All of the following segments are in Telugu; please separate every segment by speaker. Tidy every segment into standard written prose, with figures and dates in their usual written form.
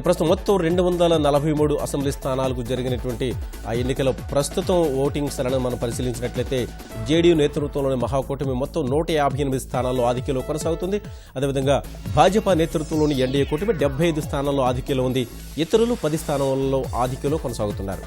Speaker 1: ప్రస్తుతం మొత్తం 243 అసెంబ్లీ స్థానాలకు జరిగినటువంటి ఆ ఎన్నికల ప్రస్తుతం ఓటింగ్ సరళిని మనం పరిశీలించినట్లయితే జేడీయూ నేతృత్వంలోని మహాకూటమి మొత్తం 158 స్థానాల్లో ఆధిక్యంలో కొనసాగుతుంది. అదేవిధంగా భాజపా నేతృత్వంలోని ఎన్డీఏ కూటమి 75 స్థానాల్లో ఆధిక్యంలో ఉంది. ఇతరులు 10 స్థానాల్లో ఆధిక్యంలో కొనసాగుతున్నారు.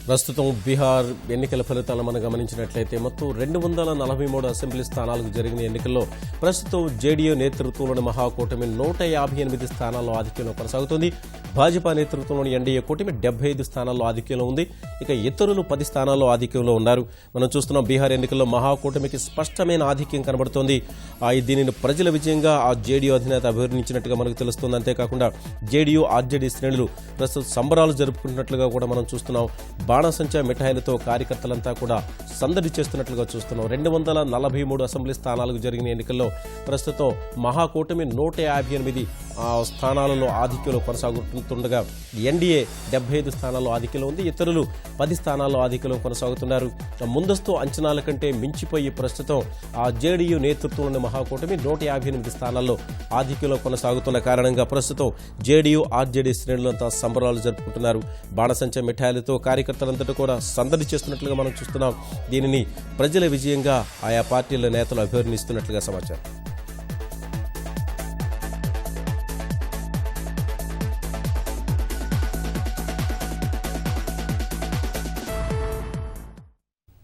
Speaker 1: ప్రస్తుతం బీహార్ ఎన్నికల ఫలితాలను మనం గమనించినట్లయితే మొత్తం 243 అసెంబ్లీ స్థానాలకు జరిగిన ఎన్నికల్లో ప్రస్తుతం జేడీయూ నేతృత్వంలోని మహాకూటమి 158 స్థానాల్లో ఆధిక్యంలో కొనసాగుతుంది. భాజపా నేతృత్వంలోని ఎన్డీఏ కూటమి 75 స్థానాల్లో ఆధిక్యంలో ఉంది. ఇక ఇతరులు 10 స్థానాల్లో ఆధిక్యంలో ఉన్నారు. మనం చూస్తున్నాం బీహార్ ఎన్నికల్లో మహాకూటమికి స్పష్టమైన ఆధిక్యం కనబడుతోంది. దీనిని ప్రజల విజయంగా ఆ జేడీయూ అధినేత అభివర్ణించినట్టుగా మనకు తెలుస్తుంది. అంతేకాకుండా జేడీయూ ఆర్జేడీ శ్రేణులు ప్రస్తుతం సంబరాలు జరుపుకుంటున్నట్లుగా కూడా మనం చూస్తున్నాం. బాణసంచా మిఠాయిలతో కార్యకర్తలంతా కూడా సందడి చేస్తున్నట్లుగా చూస్తున్నాం. 243 అసెంబ్లీ స్థానాలకు జరిగిన ఎన్నికల్లో ప్రస్తుతం మహాకూటమి 158 స్థానాలలో ఆధిక్యంలో కొనసాగుతుండగా ఎన్డీఏ 75 స్థానాల్లో ఆధిక్యంలో ఉంది. ఇతరులు 10 స్థానాల్లో ఆధిక్యంలో కొనసాగుతున్నారు. ముందస్తు అంచనాల కంటే మించిపోయి ప్రస్తుతం ఆ జేడీయూ నేతృత్వంలోని మహాకూటమి 158 స్థానాల్లో ఆధిక్యంలో కొనసాగుతున్న కారణంగా ప్రస్తుతం జేడీయూ ఆర్జేడీ శ్రేణులంతా సంబరాలు జరుపుకుంటున్నారు. బాణసంచా మిఠాయిలతో కార్యకర్తలంతటా కూడా సందడి చేస్తున్నట్లుగా మనం చూస్తున్నాం. దీనిని ప్రజల విజయంగా ఆయా పార్టీల నేతలు అభివర్ణిస్తున్నట్లుగా సమాచారం.